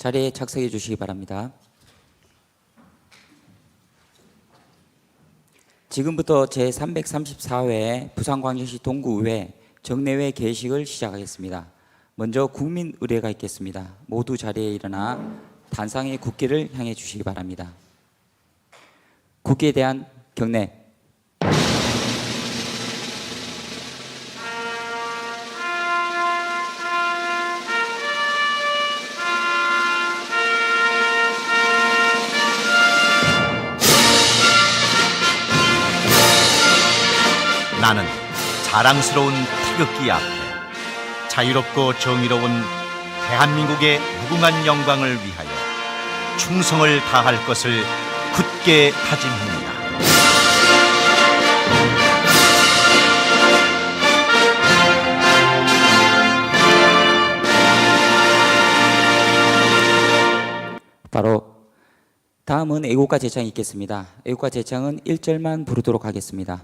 자리에 착석해 주시기 바랍니다. 지금부터 제334회 부산광역시 동구의회 정례회 개식을 시작하겠습니다. 먼저 국민 의례가 있겠습니다. 모두 자리에 일어나 단상의 국기를 향해 주시기 바랍니다. 국기에 대한 경례. 나는 자랑스러운 태극기 앞에 자유롭고 정의로운 대한민국의 무궁한 영광을 위하여 충성을 다할 것을 굳게 다짐합니다. 바로 다음은 애국가 제창이 있겠습니다. 애국가 제창은 1절만 부르도록 하겠습니다.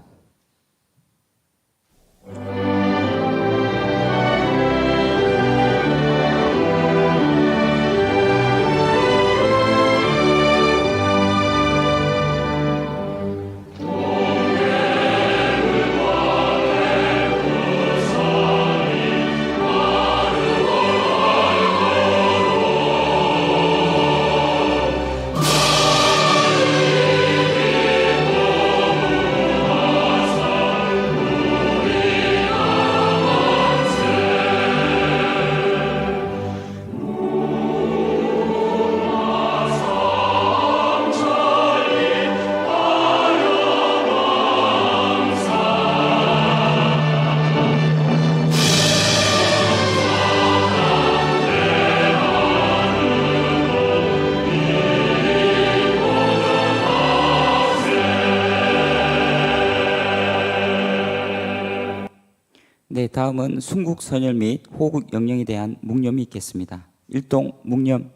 네, 다음은 순국 선열 및 호국 영령에 대한 묵념이 있겠습니다. 일동 묵념.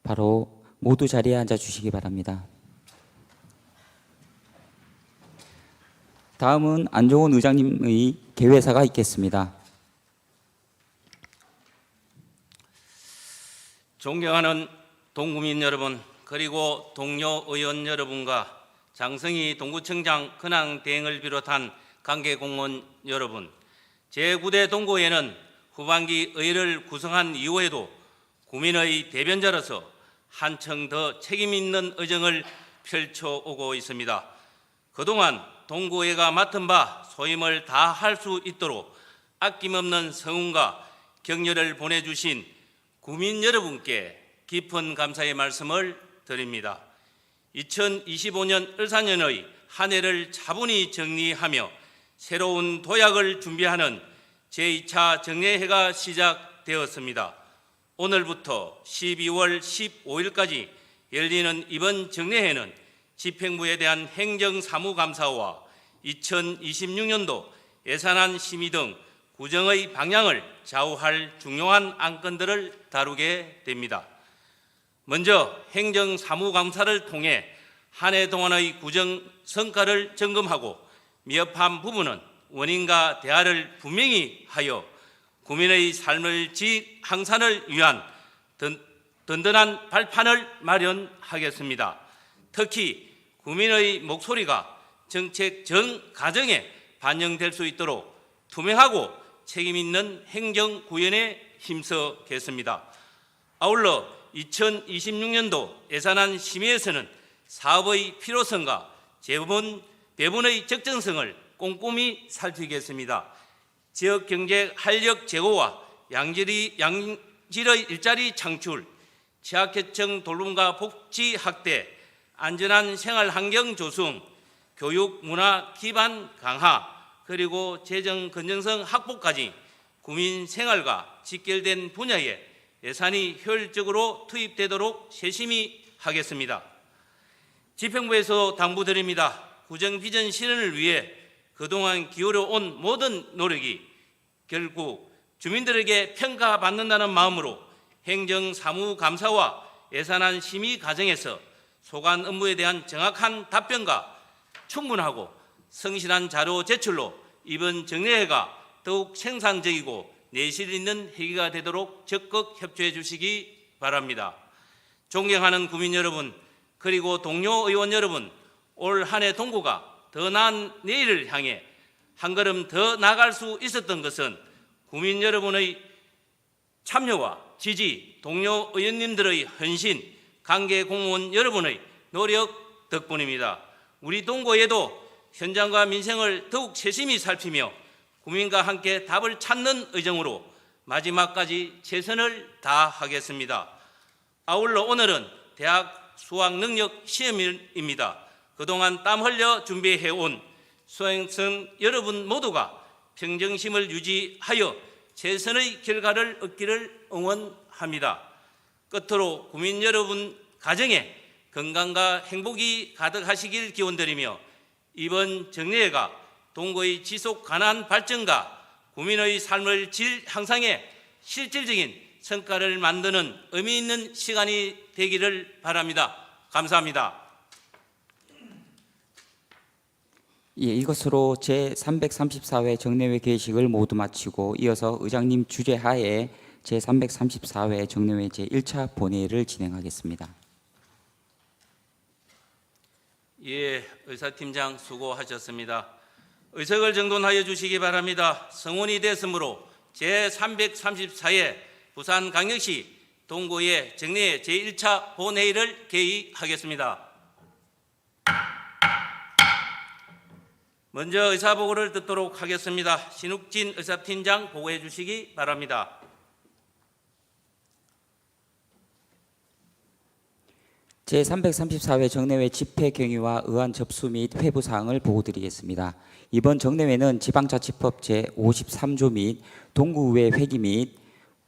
바로 모두 자리에 앉아 주시기 바랍니다. 다음은 안종훈 의장님의 개회사가 있겠습니다. 존경하는 동구민 여러분, 그리고 동료 의원 여러분과 장성희 동구청장 근황 대행을 비롯한 관계 공무원 여러분, 제9대 동구회는 후반기 의회를 구성한 이후에도 구민의 대변자로서 한층 더 책임 있는 의정을 펼쳐오고 있습니다. 그동안 동구회가 맡은 바 소임을 다할 수 있도록 아낌없는 성원과 격려를 보내주신 구민 여러분께 깊은 감사의 말씀을 드립니다. 2025년 을사년의 한 해를 차분히 정리하며 새로운 도약을 준비하는 제2차 정례회가 시작되었습니다. 오늘부터 12월 15일까지 열리는 이번 정례회는 집행부에 대한 행정사무감사와 2026년도 예산안 심의 등 구정의 방향을 좌우할 중요한 안건들을 다루게 됩니다. 먼저 행정사무감사를 통해 한 해 동안의 구정 성과를 점검하고 미흡한 부분은 원인과 대안을 분명히 하여 구민의 삶의 질 향상을 위한 든든한 발판을 마련하겠습니다. 특히 구민의 목소리가 정책 전 과정에 반영될 수 있도록 투명하고 책임 있는 행정 구현에 힘쓰겠습니다. 아울러 2026년도 예산안 심의에서는 사업의 필요성과 배분의 적정성을 꼼꼼히 살피겠습니다. 지역 경제 활력 제고와 양질의 일자리 창출, 취약계층 돌봄과 복지 확대, 안전한 생활 환경 조성, 교육 문화 기반 강화, 그리고 재정 건전성 확보까지 국민 생활과 직결된 분야에 예산이 효율적으로 투입되도록 세심히 하겠습니다. 집행부에서 당부드립니다. 구정 비전 실현을 위해 그동안 기울여온 모든 노력이 결국 주민들에게 평가받는다는 마음으로 행정사무감사와 예산안 심의 과정에서 소관 업무에 대한 정확한 답변과 충분하고 성실한 자료 제출로 이번 정례회가 더욱 생산적이고 내실 있는 회기가 되도록 적극 협조해 주시기 바랍니다. 존경하는 국민 여러분, 그리고 동료 의원 여러분, 올 한 해 동구가 더 나은 내일을 향해 한 걸음 더 나아갈 수 있었던 것은 국민 여러분의 참여와 지지, 동료 의원님들의 헌신, 관계 공무원 여러분의 노력 덕분입니다. 우리 동구에도 현장과 민생을 더욱 세심히 살피며 국민과 함께 답을 찾는 의정으로 마지막까지 최선을 다하겠습니다. 아울러 오늘은 대학 수학능력 시험일입니다. 그동안 땀 흘려 준비해온 수행생 여러분 모두가 평정심을 유지하여 최선의 결과를 얻기를 응원합니다. 끝으로 국민 여러분 가정에 건강과 행복이 가득하시길 기원드리며 이번 정례회가 동구의 지속 가능한 발전과 국민의 삶의 질 향상에 실질적인 성과를 만드는 의미 있는 시간이 되기를 바랍니다. 감사합니다. 예, 이것으로 제334회 정례회 개식을 모두 마치고 이어서 의장님 주재하에 제334회 정례회 제1차 본회의를 진행하겠습니다. 예, 의사팀장 수고하셨습니다. 의석을 정돈하여 주시기 바랍니다. 성원이 됐으므로 제334회 부산광역시 동구의 정례회 제1차 본회의를 개의하겠습니다. 먼저 의사보고를 듣도록 하겠습니다. 신욱진 의사팀장 보고해 주시기 바랍니다. 제334회 정례회 집회 경위와 의안 접수 및 회부 사항을 보고드리겠습니다. 이번 정례회는 지방자치법 제53조 및 동구의회 회기 및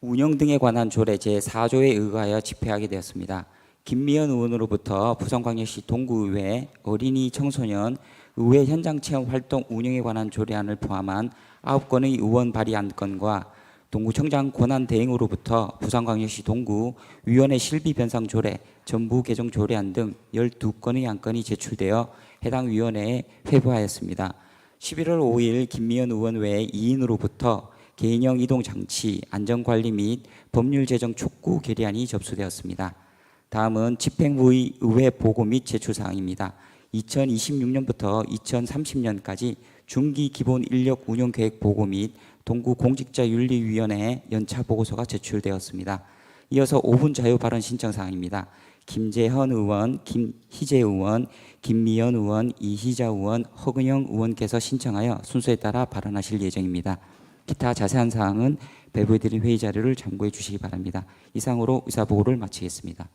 운영 등에 관한 조례 제4조에 의하여 집회하게 되었습니다. 김미연 의원으로부터 부산광역시 동구의회 어린이 청소년 의회 현장 체험 활동 운영에 관한 조례안을 포함한 9건의 의원 발의 안건과 동구청장 권한 대행으로부터 부산광역시 동구 위원회 실비 변상 조례, 전부 개정 조례안 등 12건의 안건이 제출되어 해당 위원회에 회부하였습니다. 11월 5일 김미연 의원 외 2인으로부터 개인형 이동 장치, 안전관리 및 법률 제정 촉구 결의안이 접수되었습니다. 다음은 집행부의 의회 보고 및 제출 사항입니다. 2026년부터 2030년까지 중기 기본 인력 운영 계획 보고 및 동구 공직자윤리위원회에 연차 보고서가 제출되었습니다. 이어서 5분 자유 발언 신청 사항입니다. 김재헌 의원, 김희재 의원, 김미연 의원, 이희자 의원, 허근영 의원께서 신청하여 순서에 따라 발언하실 예정입니다. 기타 자세한 사항은 배부해드린 회의 자료를 참고해 주시기 바랍니다. 이상으로 의사보고를 마치겠습니다.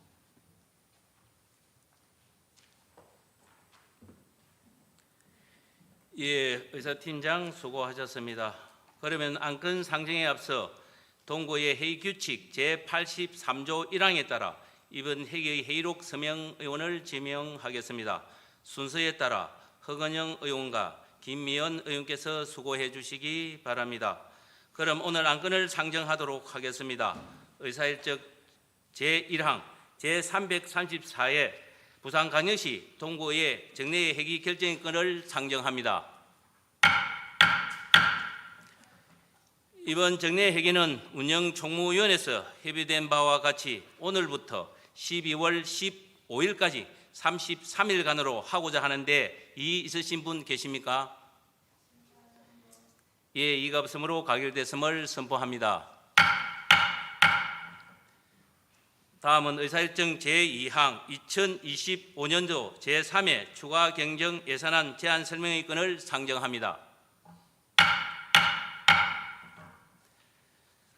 예, 의사팀장 수고하셨습니다. 그러면 안건 상정에 앞서 동구의 회의 규칙 제83조 1항에 따라 이번 회의의 회의록 서명 의원을 지명하겠습니다. 순서에 따라 허건영 의원과 김미연 의원께서 수고해 주시기 바랍니다. 그럼 오늘 안건을 상정하도록 하겠습니다. 의사일적 제1항 제334회 부산광역시 동구의 정례회 회기 결정권을 상정합니다. 이번 정례 회기는 운영총무위원회에서 협의된 바와 같이 오늘부터 12월 15일까지 33일간으로 하고자 하는데 이의 있으신 분 계십니까? 예, 이가 없으므로 가결됐음을 선포합니다. 다음은 의사일정 제2항 2025년도 제3회 추가 경정 예산안 제안 설명의 건을 상정합니다.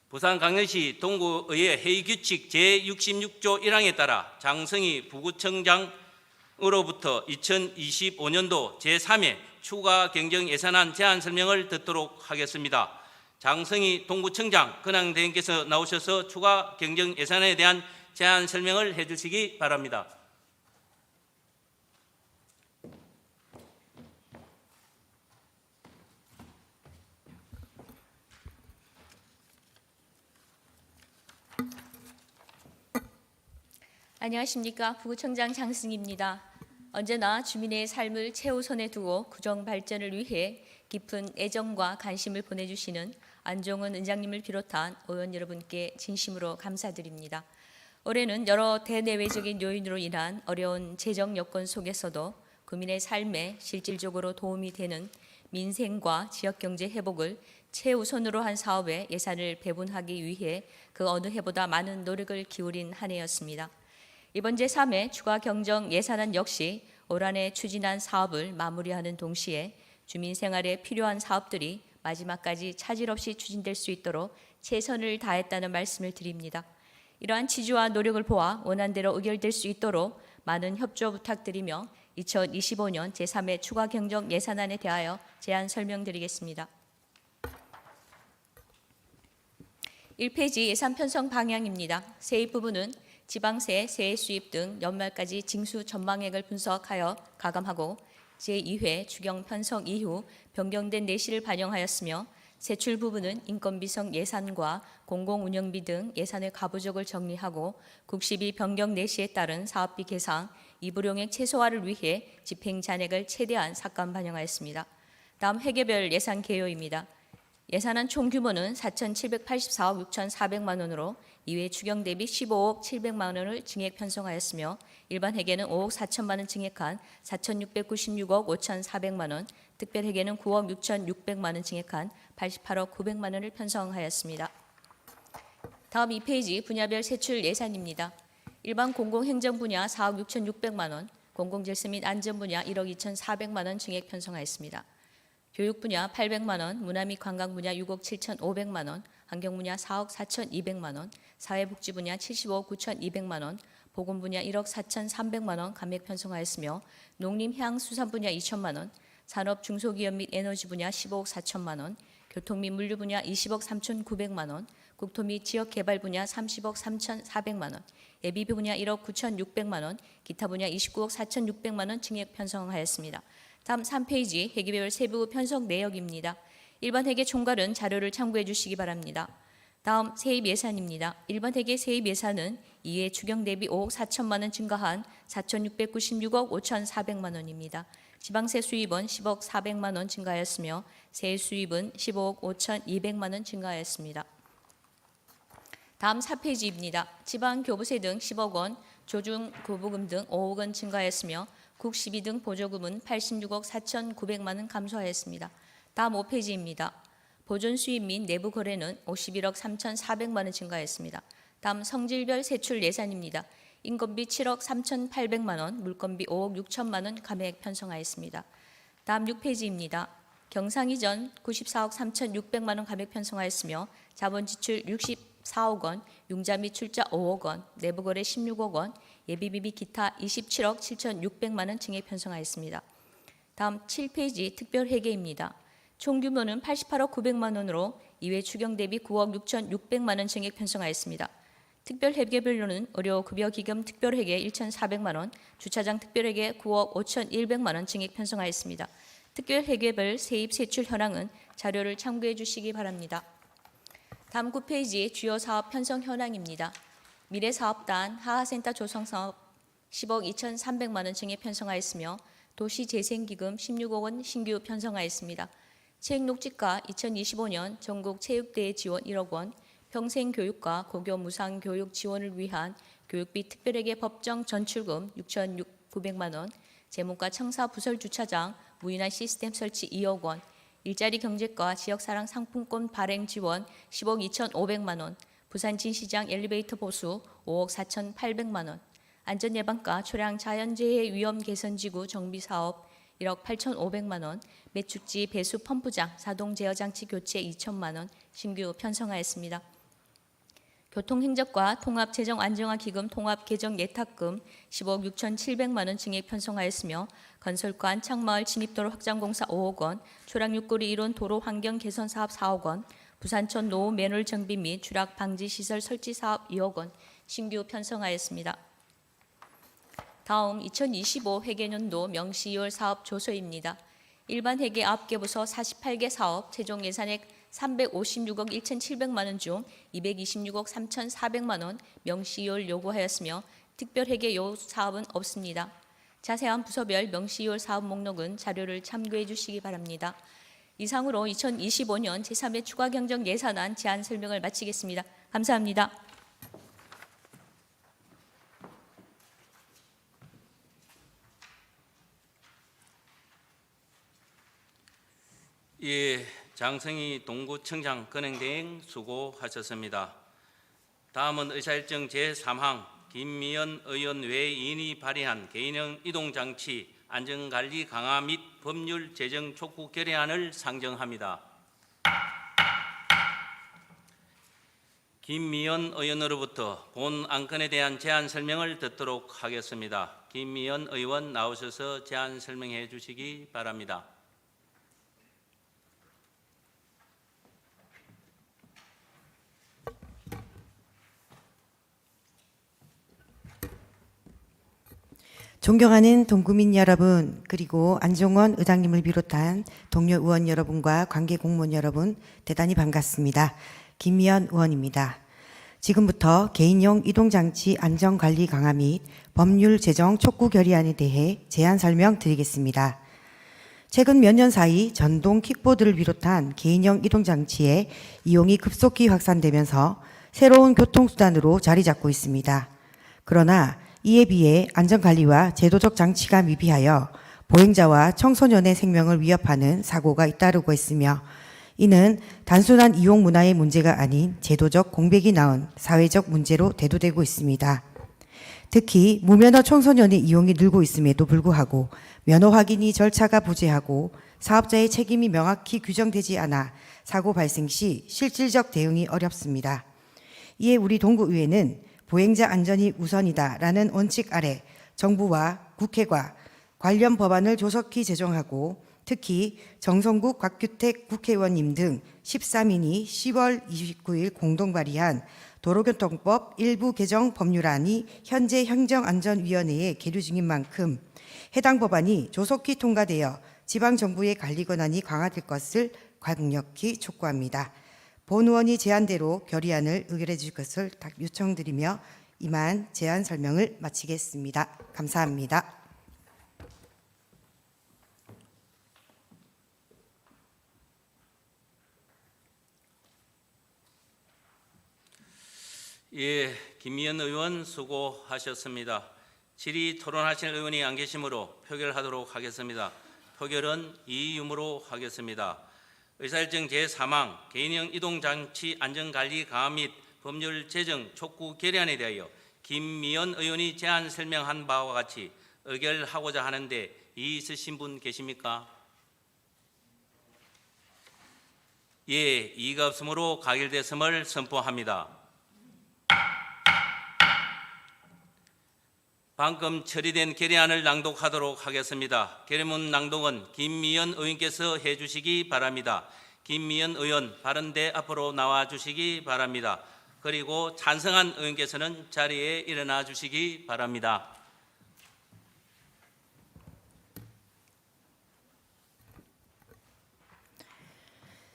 부산광역시 동구의회 회의규칙 제66조 1항에 따라 장성희 부구청장으로부터 2025년도 제3회 추가 경정 예산안 제안 설명을 듣도록 하겠습니다. 장성희 동구청장 근황대행께서 나오셔서 추가 경정 예산에 대한 제안 설명을 해주시기 바랍니다. 안녕하십니까. 부구청장 장승희입니다. 언제나 주민의 삶을 최우선에 두고 구정 발전을 위해 깊은 애정과 관심을 보내주시는 안종훈 의장님을 비롯한 의원 여러분께 진심으로 감사드립니다. 올해는 여러 대내외적인 요인으로 인한 어려운 재정 여건 속에서도 국민의 삶에 실질적으로 도움이 되는 민생과 지역경제 회복을 최우선으로 한 사업에 예산을 배분하기 위해 그 어느 해보다 많은 노력을 기울인 한 해였습니다. 이번 제3회 추가 경정 예산안 역시 올 한 해 추진한 사업을 마무리하는 동시에 주민 생활에 필요한 사업들이 마지막까지 차질 없이 추진될 수 있도록 최선을 다했다는 말씀을 드립니다. 이러한 취지와 노력을 보아 원안대로 의결될 수 있도록 많은 협조 부탁드리며 2025년 제3회 추가 경정 예산안에 대하여 제안 설명드리겠습니다. 1페이지 예산 편성 방향입니다. 세입 부분은 지방세, 세액 수입 등 연말까지 징수 전망액을 분석하여 가감하고 제2회 추경 편성 이후 변경된 내실을 반영하였으며 세출 부분은 인건비성 예산과 공공운영비 등 예산의 가부족을 정리하고 국시비 변경 내시에 따른 사업비 계상, 이불용액 최소화를 위해 집행 잔액을 최대한 삭감 반영하였습니다. 다음 회계별 예산 개요입니다. 예산안 총 규모는 4,784억 6,400만 원으로 이외 추경 대비 15억 700만 원을 증액 편성하였으며 일반 회계는 5억 4천만 원 증액한 4,696억 5,400만 원, 특별 회계는 9억 6,600만 원 증액한 88억 900만 원을 편성하였습니다. 다음 2페이지 분야별 세출 예산입니다. 일반 공공행정 분야 4억 6,600만 원, 공공질서 및 안전 분야 1억 2,400만 원 증액 편성하였습니다. 교육 분야 800만 원, 문화 및 관광 분야 6억 7,500만 원, 환경 분야 4억 4,200만 원, 사회복지 분야 75억 9,200만 원, 보건 분야 1억 4,300만 원 감액 편성하였으며 농림 해양수산 분야 2천만 원, 산업 중소기업 및 에너지 분야 15억 4천만 원, 교통 및 물류 분야 20억 3,900만 원, 국토 및 지역개발 분야 30억 3,400만 원, 예비비 분야 1억 9,600만 원, 기타 분야 29억 4,600만 원 증액 편성하였습니다. 다음 3페이지 회계별 세부 편성 내역입니다. 일반 회계 총괄은 자료를 참고해 주시기 바랍니다. 다음 세입 예산입니다. 일반 회계 세입 예산은 이해 추경 대비 5억 4천만 원 증가한 4,696억 5,400만 원입니다. 지방세 수입은 10억 400만 원 증가하였으며 세액 수입은 15억 5,200만 원 증가하였습니다. 다음 4페이지입니다. 지방교부세 등 10억 원, 조중교부금 등 5억 원 증가하였으며 국시비 등 보조금은 86억 4,900만 원 감소하였습니다. 다음 5페이지입니다. 보존 수입 및 내부 거래는 51억 3,400만 원 증가했습니다. 다음 성질별 세출 예산입니다. 인건비 7억 3,800만 원, 물건비 5억 6천만 원 감액 편성하였습니다. 다음 6페이지입니다. 경상 이전 94억 3,600만 원 감액 편성하였으며 자본 지출 64억 원, 융자 및 출자 5억 원, 내부 거래 16억 원, 예비비 및 기타 27억 7,600만 원 증액 편성하였습니다. 다음 7페이지 특별 회계입니다. 총 규모는 88억 900만 원으로 이외 추경 대비 9억 6,600만 원 증액 편성하였습니다. 특별 회계별로는 의료급여기금 특별회계 1,400만 원, 주차장 특별회계 9억 5,100만 원 증액 편성하였습니다. 특별 회계별 세입 세출 현황은 자료를 참고해 주시기 바랍니다. 다음 9페이지 주요 사업 편성 현황입니다. 미래사업단 하하센터 조성사업 10억 2,300만 원 증액 편성하였으며 도시재생기금 16억 원 신규 편성하였습니다. 체육녹지과 2025년 전국 체육대회 지원 1억 원, 평생교육과 고교 무상교육 지원을 위한 교육비 특별회계 법정 전출금 6,900만 원, 재무과 청사 부설 주차장 무인화 시스템 설치 2억 원, 일자리 경제과 지역사랑 상품권 발행 지원 10억 2,500만 원, 부산 진시장 엘리베이터 보수 5억 4,800만 원, 안전예방과 초량 자연재해 위험 개선지구 정비 사업 1억 8,500만 원, 매축지 배수 펌프장 자동 제어 장치 교체 2천만 원 신규 편성하였습니다. 교통행정과 통합재정안정화기금 통합개정예탁금 15억 6,700만 원 증액 편성하였으며 건설과 안창마을 진입도로 확장공사 5억 원, 초량 육거리 이론 도로 환경 개선 사업 4억 원, 부산천 노후 매놀 정비 및 추락 방지 시설 설치 사업 2억 원 신규 편성하였습니다. 다음 2025 회계년도 명시 2월 사업 조서입니다. 일반 회계 9개 부서 48개 사업 최종 예산액 356억 1,700만 원 중 226억 3,400만 원 명시 2월 요구하였으며 특별 회계 요 사업은 없습니다. 자세한 부서별 명시 2월 사업 목록은 자료를 참고해 주시기 바랍니다. 이상으로 2025년 제3회 추가경정 예산안 제안 설명을 마치겠습니다. 감사합니다. 예, 장성희 동구청장 건행대행 수고하셨습니다. 다음은 의사일정 제3항 김미연 의원 외인이 발의한 개인형 이동장치 안전관리 강화 및 법률 제정 촉구 결의안을 상정합니다. 김미연 의원으로부터 본 안건에 대한 제안 설명을 듣도록 하겠습니다. 김미연 의원 나오셔서 제안 설명해 주시기 바랍니다. 존경하는 동구민 여러분, 그리고 안종원 의장님을 비롯한 동료 의원 여러분과 관계 공무원 여러분, 대단히 반갑습니다. 김미연 의원입니다. 지금부터 개인용 이동장치 안전관리 강화 및 법률 제정 촉구 결의안에 대해 제안 설명드리겠습니다. 최근 몇 년 사이 전동 킥보드를 비롯한 개인형 이동장치의 이용이 급속히 확산되면서 새로운 교통수단으로 자리 잡고 있습니다. 그러나 이에 비해 안전관리와 제도적 장치가 미비하여 보행자와 청소년의 생명을 위협하는 사고가 잇따르고 있으며 이는 단순한 이용 문화의 문제가 아닌 제도적 공백이 낳은 사회적 문제로 대두되고 있습니다. 특히 무면허 청소년의 이용이 늘고 있음에도 불구하고 면허 확인이 절차가 부재하고 사업자의 책임이 명확히 규정되지 않아 사고 발생 시 실질적 대응이 어렵습니다. 이에 우리 동구의회는 보행자 안전이 우선이다라는 원칙 아래 정부와 국회가 관련 법안을 조속히 제정하고 특히 정성국 곽규택 국회의원님 등 13인이 10월 29일 공동 발의한 도로교통법 일부 개정 법률안이 현재 행정안전위원회에 계류 중인 만큼 해당 법안이 조속히 통과되어 지방정부의 관리 권한이 강화될 것을 강력히 촉구합니다. 본 의원이 제안대로 결의안을 의결해 주실 것을 요청드리며 이만 제안 설명을 마치겠습니다. 감사합니다. 예, 김미연 의원 수고하셨습니다. 질의 토론하실 의원이 안 계시므로 표결하도록 하겠습니다. 표결은 이의음으로 하겠습니다. 의사일정 제3항 개인형 이동장치 안전관리 강화 및 법률 제정 촉구 결의안에 대하여 김미연 의원이 제안 설명한 바와 같이 의결하고자 하는데 이의 있으신 분 계십니까? 예, 이의가 없으므로 가결됐음을 선포합니다. 방금 처리된 결의안을 낭독하도록 하겠습니다. 결의문 낭독은 김미연 의원께서 해주시기 바랍니다. 김미연 의원 발언대 앞으로 나와 주시기 바랍니다. 그리고 찬성한 의원께서는 자리에 일어나 주시기 바랍니다.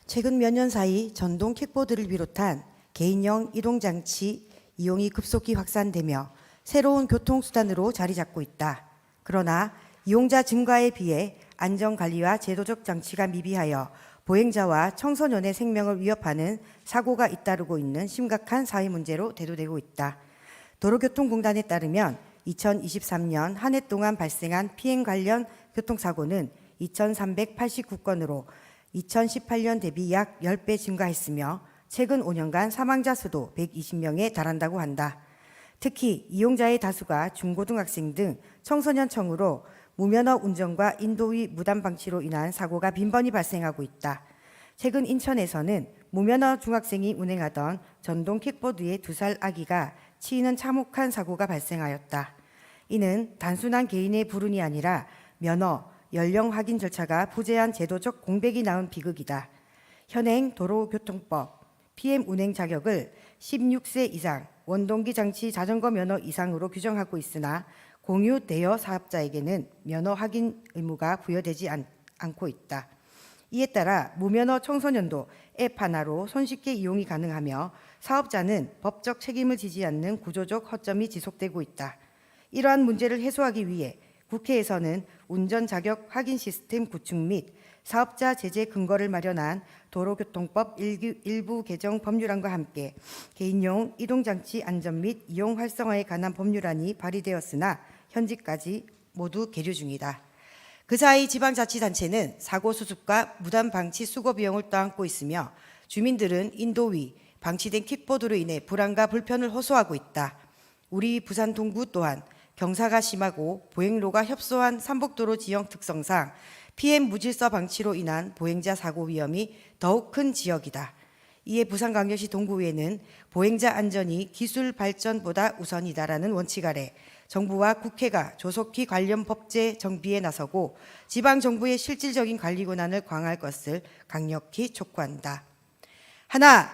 최근 몇 년 사이 전동 킥보드를 비롯한 개인형 이동장치 이용이 급속히 확산되며 새로운 교통수단으로 자리 잡고 있다. 그러나 이용자 증가에 비해 안전관리와 제도적 장치가 미비하여 보행자와 청소년의 생명을 위협하는 사고가 잇따르고 있는 심각한 사회 문제로 대두되고 있다. 도로교통공단에 따르면 2023년 한 해 동안 발생한 피행 관련 교통사고는 2,389건으로 2018년 대비 약 10배 증가했으며 최근 5년간 사망자 수도 120명에 달한다고 한다. 특히 이용자의 다수가 중고등학생 등 청소년층으로 무면허 운전과 인도위 무단 방치로 인한 사고가 빈번히 발생하고 있다. 최근 인천에서는 무면허 중학생이 운행하던 전동 킥보드의 2살 아기가 치이는 참혹한 사고가 발생하였다. 이는 단순한 개인의 불운이 아니라 면허, 연령 확인 절차가 부재한 제도적 공백이 낳은 비극이다. 현행 도로교통법, PM 운행 자격을 16세 이상, 원동기 장치 자전거 면허 이상으로 규정하고 있으나 공유 대여 사업자에게는 면허 확인 의무가 부여되지 않고 있다. 이에 따라 무면허 청소년도 앱 하나로 손쉽게 이용이 가능하며 사업자는 법적 책임을 지지 않는 구조적 허점이 지속되고 있다. 이러한 문제를 해소하기 위해 국회에서는 운전 자격 확인 시스템 구축 및 사업자 제재 근거를 마련한 도로교통법 일부 개정 법률안과 함께 개인용 이동장치 안전 및 이용 활성화에 관한 법률안이 발의되었으나 현재까지 모두 계류 중이다. 그 사이 지방자치단체는 사고 수습과 무단 방치 수고 비용을 떠안고 있으며 주민들은 인도위, 방치된 킥보드로 인해 불안과 불편을 호소하고 있다. 우리 부산 동구 또한 경사가 심하고 보행로가 협소한 산복도로 지형 특성상 PM 무질서 방치로 인한 보행자 사고 위험이 더욱 큰 지역이다. 이에 부산광역시 동구의회는 보행자 안전이 기술 발전보다 우선이다라는 원칙 아래 정부와 국회가 조속히 관련 법제 정비에 나서고 지방정부의 실질적인 관리 권한을 강화할 것을 강력히 촉구한다. 하나,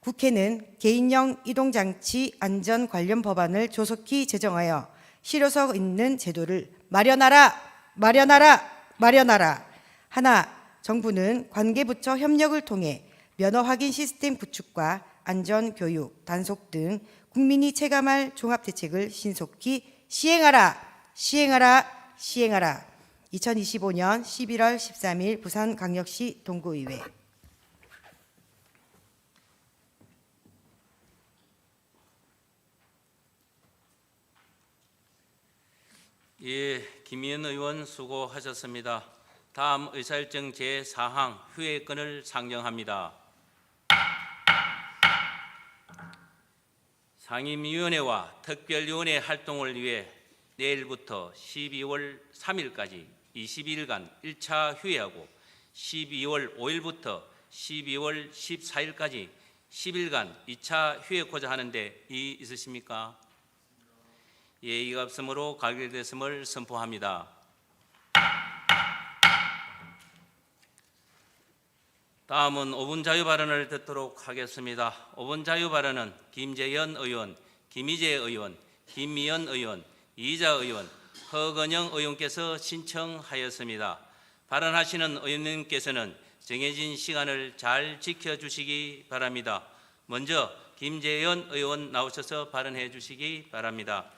국회는 개인형 이동장치 안전 관련 법안을 조속히 제정하여 실효성 있는 제도를 마련하라. 하나, 정부는 관계부처 협력을 통해 면허 확인 시스템 구축과 안전 교육, 단속 등 국민이 체감할 종합대책을 신속히 시행하라. 2025년 11월 13일 부산광역시 동구의회. 예, 김의원 의원 수고하셨습니다. 다음 의사일정 제4항 휴회권을 상정합니다. 상임위원회와 특별위원회 활동을 위해 내일부터 12월 3일까지 22일간 1차 휴회하고 12월 5일부터 12월 14일까지 10일간 2차 휴회코자 하는데 이의 있으십니까? 예의가 없으므로 가결됐음을 선포합니다. 다음은 5분 자유 발언을 듣도록 하겠습니다. 5분 자유 발언은 김재현 의원, 김희재 의원, 김미연 의원, 이희자 의원, 허건영 의원께서 신청하였습니다. 발언하시는 의원님께서는 정해진 시간을 잘 지켜주시기 바랍니다. 먼저 김재현 의원 나오셔서 발언해 주시기 바랍니다.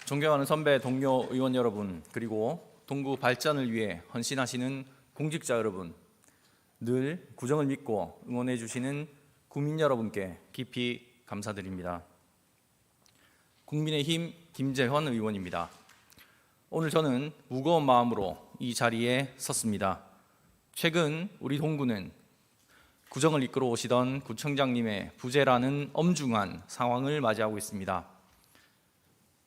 존경하는 선배 동료 의원 여러분, 그리고 동구 발전을 위해 헌신하시는 공직자 여러분, 늘 구정을 믿고 응원해 주시는 국민 여러분께 깊이 감사드립니다. 국민의힘 김재현 의원입니다. 오늘 저는 무거운 마음으로 이 자리에 섰습니다. 최근 우리 동구는 구정을 이끌어 오시던 구청장님의 부재라는 엄중한 상황을 맞이하고 있습니다.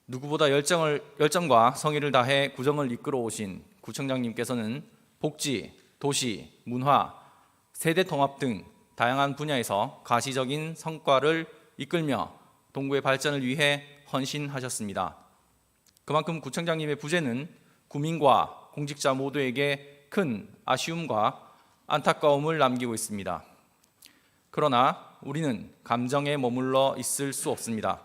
누구보다 열정과 성의를 다해 구정을 이끌어 오신 구청장님께서는 복지, 도시, 문화, 세대 통합 등 다양한 분야에서 가시적인 성과를 이끌며 동구의 발전을 위해 헌신하셨습니다. 그만큼 구청장님의 부재는 구민과 공직자 모두에게 큰 아쉬움과 안타까움을 남기고 있습니다. 그러나 우리는 감정에 머물러 있을 수 없습니다.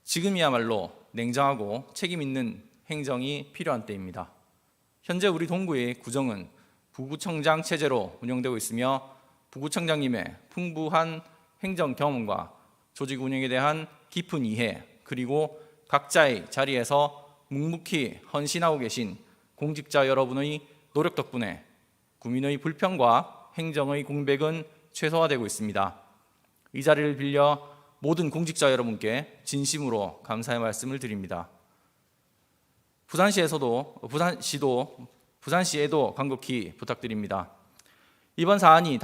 지금이야말로 냉정하고 책임 있는 행정이 필요한 때입니다. 현재 우리 동구의 구정은 부구청장 체제로 운영되고 있으며 부구청장님의 풍부한 행정 경험과 조직 운영에 대한 깊은 이해, 그리고 각자의 자리에서 묵묵히 헌신하고 계신 공직자 여러분의 노력 덕분에 구민의 불평과 행정의 공백은 최소화되고 있습니다. 이 자리를 빌려 모든 공직자 여러분께 진심으로 감사의 말씀을 드립니다. 부산시에도 간곡히 부탁드립니다. 이번 사안이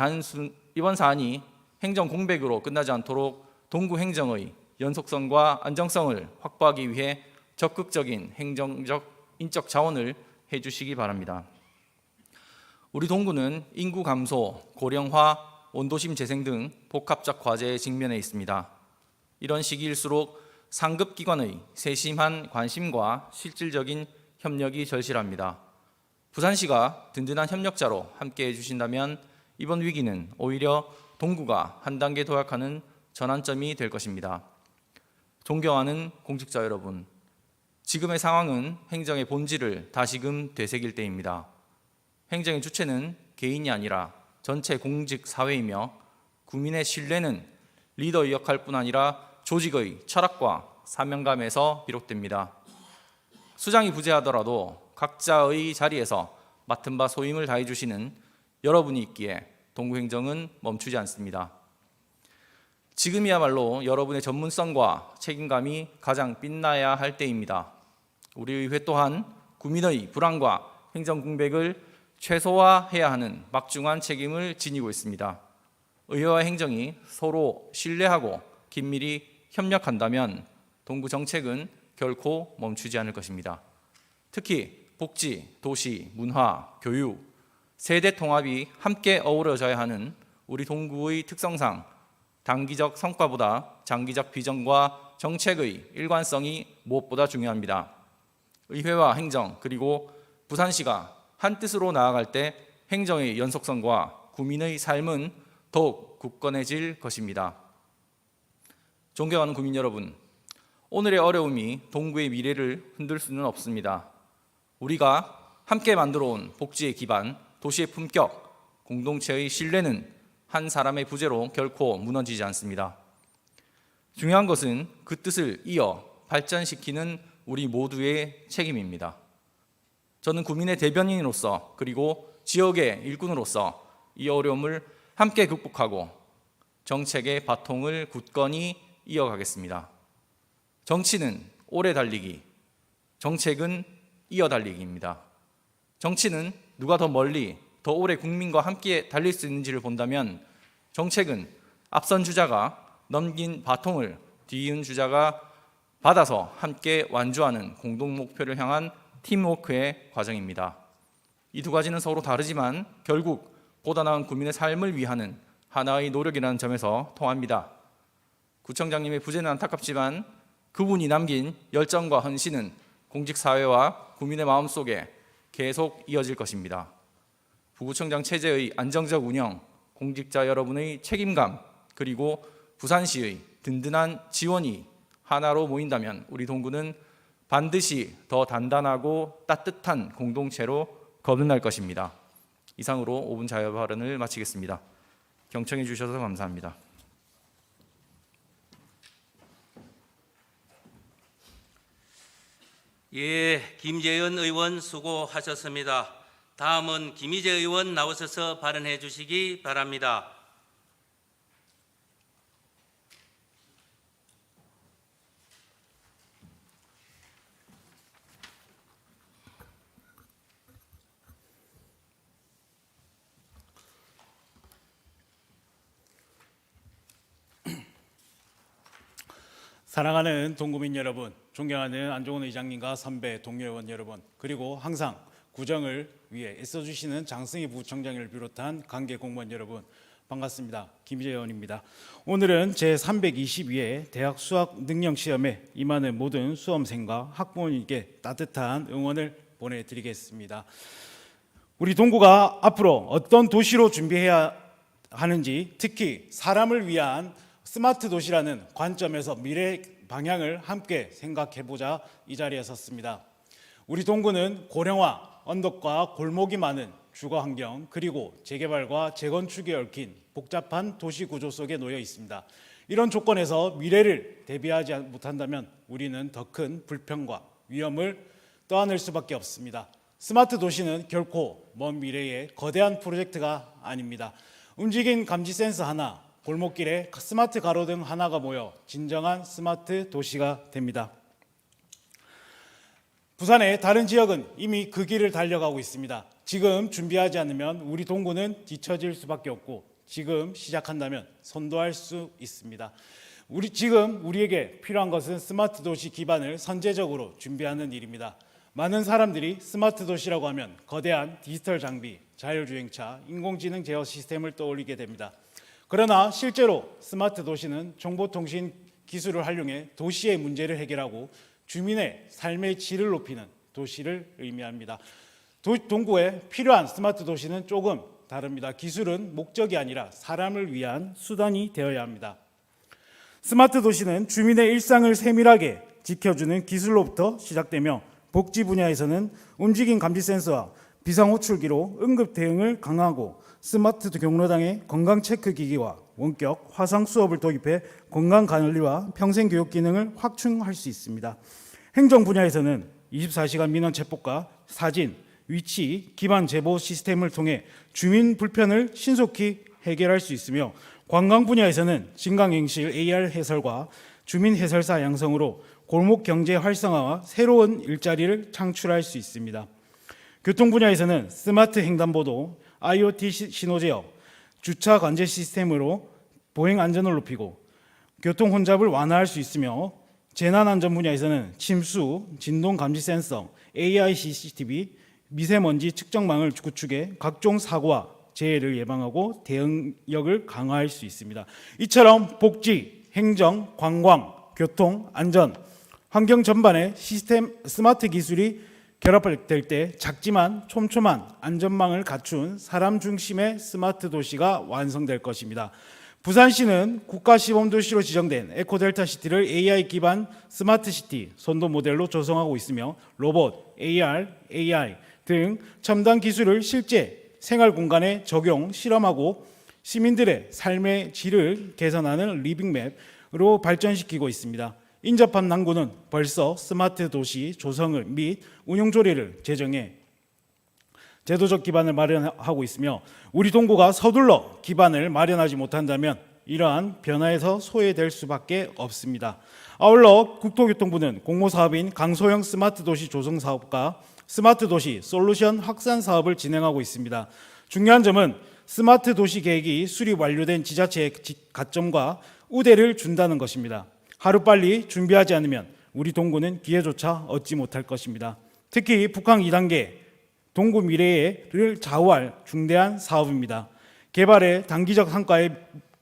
행정 공백으로 끝나지 않도록 동구 행정의 연속성과 안정성을 확보하기 위해 적극적인 행정적 인적 자원을 해주시기 바랍니다. 우리 동구는 인구 감소, 고령화, 원도심 재생 등 복합적 과제에 직면해 있습니다. 이런 시기일수록 상급 기관의 세심한 관심과 실질적인 협력이 절실합니다. 부산시가 든든한 협력자로 함께해 주신다면 이번 위기는 오히려 동구가 한 단계 도약하는 전환점이 될 것입니다. 존경하는 공직자 여러분, 지금의 상황은 행정의 본질을 다시금 되새길 때입니다. 행정의 주체는 개인이 아니라 전체 공직 사회이며 국민의 신뢰는 리더의 역할뿐 아니라 조직의 철학과 사명감에서 비롯됩니다. 수장이 부재하더라도 각자의 자리에서 맡은 바 소임을 다해 주시는 여러분이 있기에 동구행정은 멈추지 않습니다. 지금이야말로 여러분의 전문성과 책임감이 가장 빛나야 할 때입니다. 우리 의회 또한 국민의 불안과 행정 공백을 최소화해야 하는 막중한 책임을 지니고 있습니다. 의회와 행정이 서로 신뢰하고 긴밀히 협력한다면 동구 정책은 결코 멈추지 않을 것입니다. 특히 복지, 도시, 문화, 교육, 세대 통합이 함께 어우러져야 하는 우리 동구의 특성상 단기적 성과보다 장기적 비전과 정책의 일관성이 무엇보다 중요합니다. 의회와 행정 그리고 부산시가 한 뜻으로 나아갈 때 행정의 연속성과 국민의 삶은 더욱 굳건해질 것입니다. 존경하는 국민 여러분, 오늘의 어려움이 동구의 미래를 흔들 수는 없습니다. 우리가 함께 만들어온 복지의 기반, 도시의 품격, 공동체의 신뢰는 한 사람의 부재로 결코 무너지지 않습니다. 중요한 것은 그 뜻을 이어 발전시키는 우리 모두의 책임입니다. 저는 국민의 대변인으로서 그리고 지역의 일꾼으로서 이 어려움을 함께 극복하고 정책의 바통을 굳건히 이어가겠습니다. 정치는 오래 달리기, 정책은 이어 달리기입니다. 정치는 누가 더 멀리, 더 오래 국민과 함께 달릴 수 있는지를 본다면 정책은 앞선 주자가 넘긴 바통을 뒤이은 주자가 받아서 함께 완주하는 공동 목표를 향한 팀워크의 과정입니다. 이 두 가지는 서로 다르지만 결국 보다 나은 국민의 삶을 위하는 하나의 노력이라는 점에서 통합니다. 구청장님의 부재는 안타깝지만 그분이 남긴 열정과 헌신은 공직사회와 국민의 마음속에 계속 이어질 것입니다. 부구청장 체제의 안정적 운영, 공직자 여러분의 책임감, 그리고 부산시의 든든한 지원이 하나로 모인다면 우리 동구는 반드시 더 단단하고 따뜻한 공동체로 거듭날 것입니다. 이상으로 5분 자유 발언을 마치겠습니다. 경청해 주셔서 감사합니다. 예, 김재현 의원 수고하셨습니다. 다음은 김희재 의원 나오셔서 발언해 주시기 바랍니다. 사랑하는 동구민 여러분, 존경하는 안종원 의장님과 선배 동료 의원 여러분, 그리고 항상 구정을 위해 애써주시는 장승희 부청장을 비롯한 관계 공무원 여러분, 반갑습니다. 김희재 의원입니다. 오늘은 제322회 대학 수학 능력 시험에 임하는 모든 수험생과 학부모님께 따뜻한 응원을 보내드리겠습니다. 우리 동구가 앞으로 어떤 도시로 준비해야 하는지, 특히 사람을 위한 스마트 도시라는 관점에서 미래 방향을 함께 생각해보자 이 자리에 섰습니다. 우리 동구는 고령화, 언덕과 골목이 많은 주거 환경, 그리고 재개발과 재건축에 얽힌 복잡한 도시 구조 속에 놓여 있습니다. 이런 조건에서 미래를 대비하지 못한다면 우리는 더 큰 불평과 위험을 떠안을 수밖에 없습니다. 스마트 도시는 결코 먼 미래의 거대한 프로젝트가 아닙니다. 움직인 감지 센서 하나, 골목길에 스마트 가로등 하나가 모여 진정한 스마트 도시가 됩니다. 부산의 다른 지역은 이미 그 길을 달려가고 있습니다. 지금 준비하지 않으면 우리 동구는 뒤처질 수밖에 없고 지금 시작한다면 선도할 수 있습니다. 우리에게 필요한 것은 스마트 도시 기반을 선제적으로 준비하는 일입니다. 많은 사람들이 스마트 도시라고 하면 거대한 디지털 장비, 자율주행차, 인공지능 제어 시스템을 떠올리게 됩니다. 그러나 실제로 스마트 도시는 정보통신 기술을 활용해 도시의 문제를 해결하고 주민의 삶의 질을 높이는 도시를 의미합니다. 동구에 필요한 스마트 도시는 조금 다릅니다. 기술은 목적이 아니라 사람을 위한 수단이 되어야 합니다. 스마트 도시는 주민의 일상을 세밀하게 지켜주는 기술로부터 시작되며 복지 분야에서는 움직임 감지 센서와 비상호출기로 응급 대응을 강화하고 스마트 경로당의 건강 체크 기기와 원격 화상 수업을 도입해 건강 관리와 평생교육 기능을 확충할 수 있습니다. 행정 분야에서는 24시간 민원 체포과 사진, 위치 기반 제보 시스템을 통해 주민 불편을 신속히 해결할 수 있으며 관광 분야에서는 진강행실 AR 해설과 주민 해설사 양성으로 골목 경제 활성화와 새로운 일자리를 창출할 수 있습니다. 교통 분야에서는 스마트 횡단보도, IoT 신호 제어, 주차 관제 시스템으로 보행 안전을 높이고 교통 혼잡을 완화할 수 있으며 재난 안전 분야에서는 침수, 진동 감지 센서, AI CCTV, 미세먼지 측정망을 구축해 각종 사고와 재해를 예방하고 대응력을 강화할 수 있습니다. 이처럼 복지, 행정, 관광, 교통, 안전, 환경 전반의 시스템 스마트 기술이 결합될 때 작지만 촘촘한 안전망을 갖춘 사람 중심의 스마트 도시가 완성될 것입니다. 부산시는 국가시범도시로 지정된 에코델타시티를 AI 기반 스마트시티 선도 모델로 조성하고 있으며 로봇, AR, AI 등 첨단 기술을 실제 생활 공간에 적용, 실험하고 시민들의 삶의 질을 개선하는 리빙맵으로 발전시키고 있습니다. 인접한 남구는 벌써 스마트 도시 조성을 및 운영 조례를 제정해 제도적 기반을 마련하고 있으며 우리 동구가 서둘러 기반을 마련하지 못한다면 이러한 변화에서 소외될 수밖에 없습니다. 아울러 국토교통부는 공모사업인 강소형 스마트 도시 조성 사업과 스마트 도시 솔루션 확산 사업을 진행하고 있습니다. 중요한 점은 스마트 도시 계획이 수립 완료된 지자체의 가점과 우대를 준다는 것입니다. 하루빨리 준비하지 않으면 우리 동구는 기회조차 얻지 못할 것입니다. 특히 북항 2단계 동구 미래를 좌우할 중대한 사업입니다. 개발의 단기적 성과에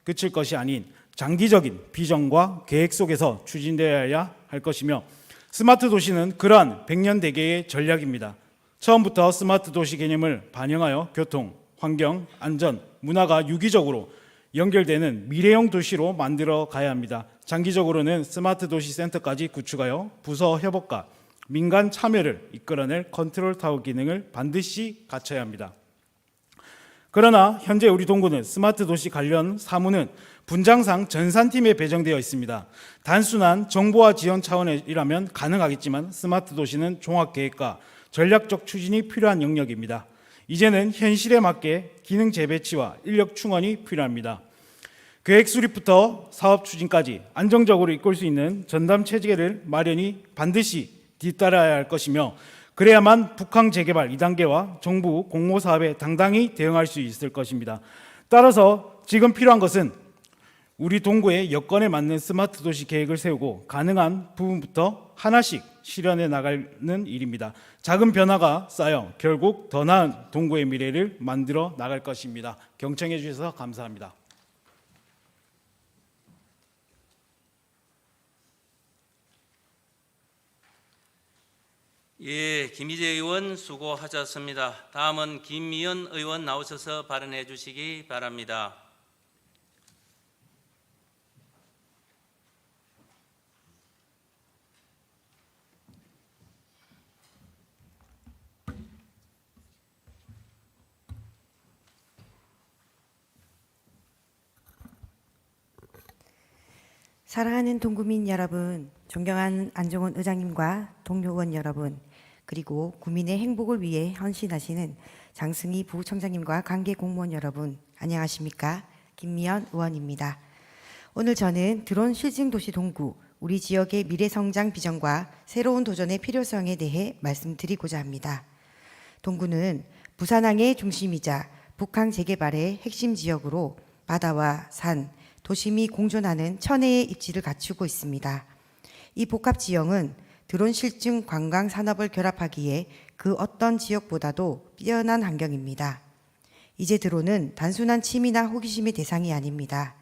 그칠 것이 아닌 장기적인 비전과 계획 속에서 추진되어야 할 것이며 스마트 도시는 그러한 100년 대계의 전략입니다. 처음부터 스마트 도시 개념을 반영하여 교통, 환경, 안전, 문화가 유기적으로 연결되는 미래형 도시로 만들어 가야 합니다. 장기적으로는 스마트 도시 센터까지 구축하여 부서 협업과 민간 참여를 이끌어낼 컨트롤 타워 기능을 반드시 갖춰야 합니다. 그러나 현재 우리 동구는 스마트 도시 관련 사무는 분장상 전산팀에 배정되어 있습니다. 단순한 정보화 지원 차원이라면 가능하겠지만 스마트 도시는 종합계획과 전략적 추진이 필요한 영역입니다. 이제는 현실에 맞게 기능 재배치와 인력 충원이 필요합니다. 계획 수립부터 사업 추진까지 안정적으로 이끌 수 있는 전담 체계를 마련이 반드시 뒤따라야 할 것이며 그래야만 북항 재개발 2단계와 정부 공모 사업에 당당히 대응할 수 있을 것입니다. 따라서 지금 필요한 것은 우리 동구의 여건에 맞는 스마트 도시 계획을 세우고 가능한 부분부터 하나씩 실현해 나가는 일입니다. 작은 변화가 쌓여 결국 더 나은 동구의 미래를 만들어 나갈 것입니다. 경청해 주셔서 감사합니다. 예, 김희재 의원 수고하셨습니다. 다음은 김미연 의원 나오셔서 발언해 주시기 바랍니다. 사랑하는 동구민 여러분, 존경하는 안종원 의장님과 동료 의원 여러분, 그리고 구민의 행복을 위해 헌신하시는 장승희 부총장님과 관계 공무원 여러분, 안녕하십니까? 김미연 의원입니다. 오늘 저는 드론 실증 도시 동구, 우리 지역의 미래 성장 비전과 새로운 도전의 필요성에 대해 말씀드리고자 합니다. 동구는 부산항의 중심이자 북항 재개발의 핵심 지역으로 바다와 산, 도심이 공존하는 천혜의 입지를 갖추고 있습니다. 이 복합 지형은 드론 실증 관광 산업을 결합하기에 그 어떤 지역보다도 뛰어난 환경입니다. 이제 드론은 단순한 취미나 호기심의 대상이 아닙니다.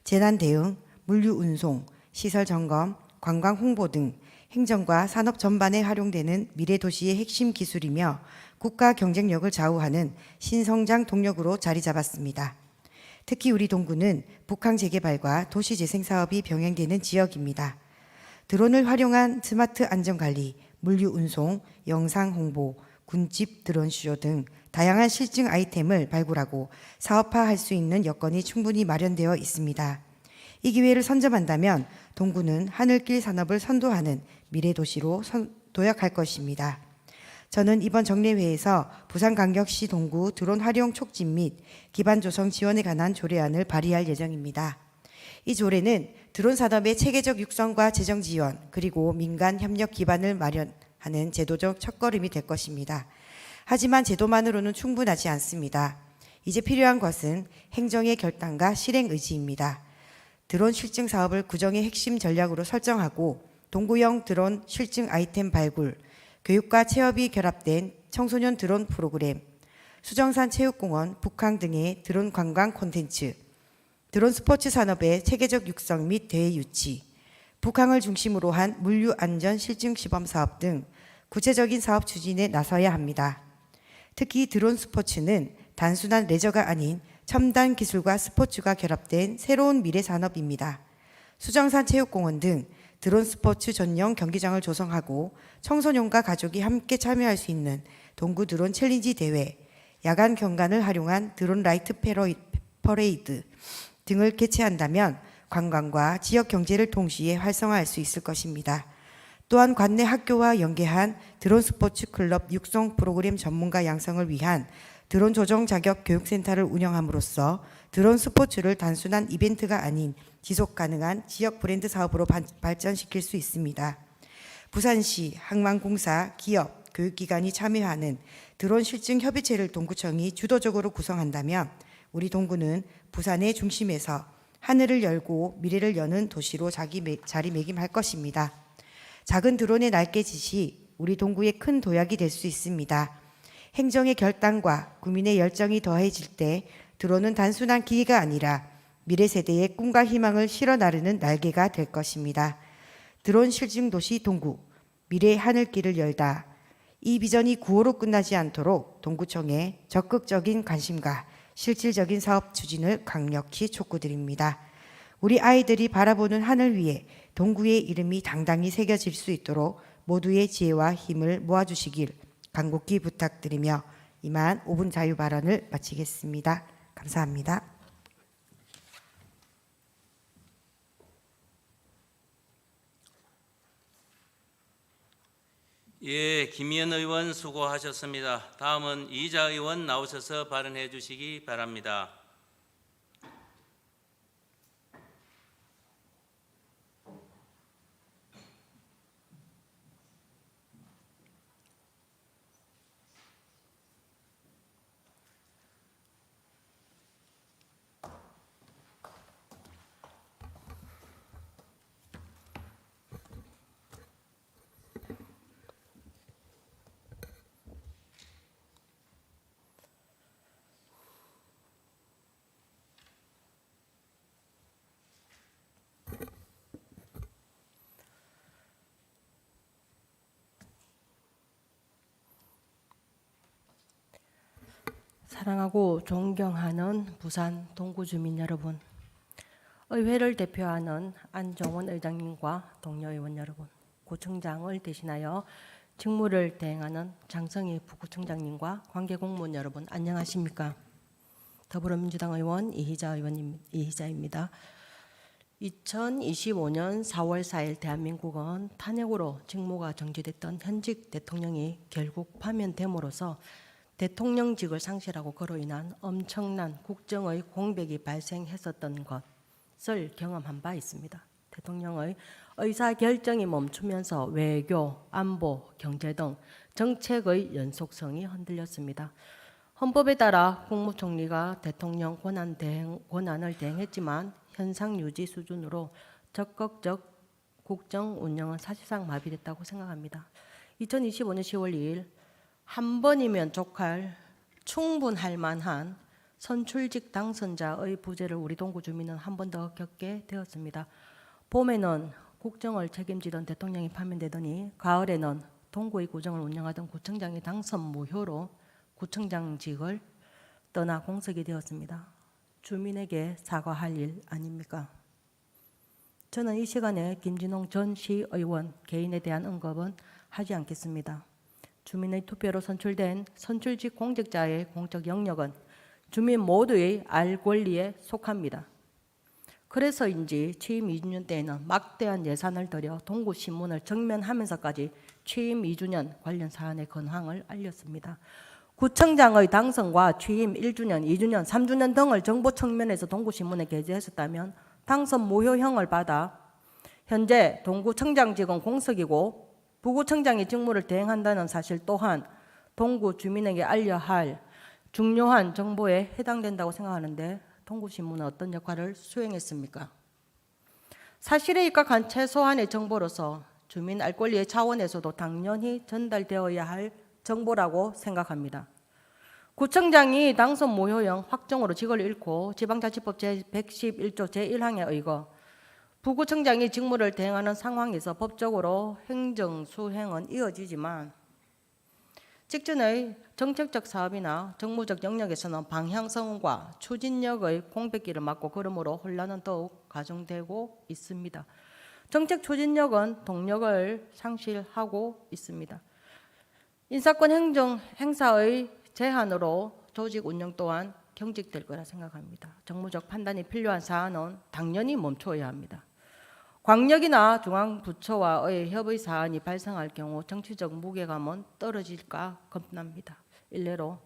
재난 대응, 물류 운송, 시설 점검, 관광 홍보 등 행정과 산업 전반에 활용되는 미래 도시의 핵심 기술이며 국가 경쟁력을 좌우하는 신성장 동력으로 자리 잡았습니다. 특히 우리 동구는 북항 재개발과 도시 재생 사업이 병행되는 지역입니다. 드론을 활용한 스마트 안전관리, 물류 운송, 영상 홍보, 군집 드론쇼 등 다양한 실증 아이템을 발굴하고 사업화할 수 있는 여건이 충분히 마련되어 있습니다. 이 기회를 선점한다면 동구는 하늘길 산업을 선도하는 미래도시로 도약할 것입니다. 저는 이번 정례회에서 부산광역시 동구 드론 활용 촉진 및 기반 조성 지원에 관한 조례안을 발의할 예정입니다. 이 조례는 드론 산업의 체계적 육성과 재정 지원, 그리고 민간 협력 기반을 마련하는 제도적 첫걸음이 될 것입니다. 하지만 제도만으로는 충분하지 않습니다. 이제 필요한 것은 행정의 결단과 실행 의지입니다. 드론 실증 사업을 구정의 핵심 전략으로 설정하고 동구형 드론 실증 아이템 발굴, 교육과 체업이 결합된 청소년 드론 프로그램, 수정산 체육공원, 북항 등의 드론 관광 콘텐츠, 드론 스포츠 산업의 체계적 육성 및 대회 유치, 북항을 중심으로 한 물류 안전 실증 시범 사업 등 구체적인 사업 추진에 나서야 합니다. 특히 드론 스포츠는 단순한 레저가 아닌 첨단 기술과 스포츠가 결합된 새로운 미래 산업입니다. 수정산 체육공원 등 드론 스포츠 전용 경기장을 조성하고 청소년과 가족이 함께 참여할 수 있는 동구 드론 챌린지 대회, 야간 경관을 활용한 드론 라이트 퍼레이드 등을 개최한다면 관광과 지역 경제를 동시에 활성화할 수 있을 것입니다. 또한 관내 학교와 연계한 드론 스포츠 클럽 육성 프로그램 전문가 양성을 위한 드론 조종 자격 교육센터를 운영함으로써 드론 스포츠를 단순한 이벤트가 아닌 지속 가능한 지역 브랜드 사업으로 발전시킬 수 있습니다. 부산시, 항만공사, 기업, 교육기관이 참여하는 드론 실증 협의체를 동구청이 주도적으로 구성한다면 우리 동구는 부산의 중심에서 하늘을 열고 미래를 여는 도시로 자리매김할 것입니다. 작은 드론의 날개짓이 우리 동구의 큰 도약이 될 수 있습니다. 행정의 결단과 국민의 열정이 더해질 때 드론은 단순한 기기가 아니라 미래 세대의 꿈과 희망을 실어 나르는 날개가 될 것입니다. 드론 실증 도시 동구, 미래의 하늘길을 열다. 이 비전이 구호로 끝나지 않도록 동구청의 적극적인 관심과 실질적인 사업 추진을 강력히 촉구드립니다. 우리 아이들이 바라보는 하늘 위에 동구의 이름이 당당히 새겨질 수 있도록 모두의 지혜와 힘을 모아주시길 간곡히 부탁드리며 이만 5분 자유 발언을 마치겠습니다. 감사합니다. 예, 김희연 의원 수고하셨습니다. 다음은 이희자 의원 나오셔서 발언해 주시기 바랍니다. 사랑하고 존경하는 부산 동구 주민 여러분, 의회를 대표하는 안종원 의장님과 동료 의원 여러분, 구청장을 대신하여 직무를 대행하는 장성희 부구청장님과 관계 공무원 여러분, 안녕하십니까? 더불어민주당 의원 이희자입니다. 2025년 4월 4일 대한민국은 탄핵으로 직무가 정지됐던 현직 대통령이 결국 파면됨으로써 대통령직을 상실하고 그로 인한 엄청난 국정의 공백이 발생했었던 것을 경험한 바 있습니다. 대통령의 의사결정이 멈추면서 외교, 안보, 경제 등 정책의 연속성이 흔들렸습니다. 헌법에 따라 국무총리가 대통령 권한을 대행했지만 현상 유지 수준으로 적극적 국정 운영은 사실상 마비됐다고 생각합니다. 2025년 10월 2일 한 번이면 족할 충분할 만한 선출직 당선자의 부재를 우리 동구 주민은 한 번 더 겪게 되었습니다. 봄에는 국정을 책임지던 대통령이 파면되더니 가을에는 동구의 구정을 운영하던 구청장이 당선 무효로 구청장직을 떠나 공석이 되었습니다. 주민에게 사과할 일 아닙니까? 저는 이 시간에 김진홍 전 시의원 개인에 대한 언급은 하지 않겠습니다. 주민의 투표로 선출된 선출직 공직자의 공적 영역은 주민 모두의 알 권리에 속합니다. 그래서인지 취임 2주년 때에는 막대한 예산을 들여 동구신문을 정면하면서까지 취임 2주년 관련 사안의 근황을 알렸습니다. 구청장의 당선과 취임 1주년, 2주년, 3주년 등을 정보 측면에서 동구신문에 게재했었다면 당선 무효형을 받아 현재 동구청장직은 공석이고 부구청장이 직무를 대행한다는 사실 또한 동구 주민에게 알려야 할 중요한 정보에 해당된다고 생각하는데 동구신문은 어떤 역할을 수행했습니까? 사실에 입각한 최소한의 정보로서 주민 알 권리의 차원에서도 당연히 전달되어야 할 정보라고 생각합니다. 구청장이 당선 무효형 확정으로 직을 잃고 지방자치법 제111조 제1항에 의거 부구청장이 직무를 대행하는 상황에서 법적으로 행정 수행은 이어지지만 직전의 정책적 사업이나 정무적 영역에서는 방향성과 추진력의 공백기를 맞고 그러므로 혼란은 더욱 가중되고 있습니다. 정책 추진력은 동력을 상실하고 있습니다. 인사권 행사의 제한으로 조직 운영 또한 경직될 거라 생각합니다. 정무적 판단이 필요한 사안은 당연히 멈춰야 합니다. 광역이나 중앙부처와의 협의 사안이 발생할 경우 정치적 무게감은 떨어질까 겁납니다. 일례로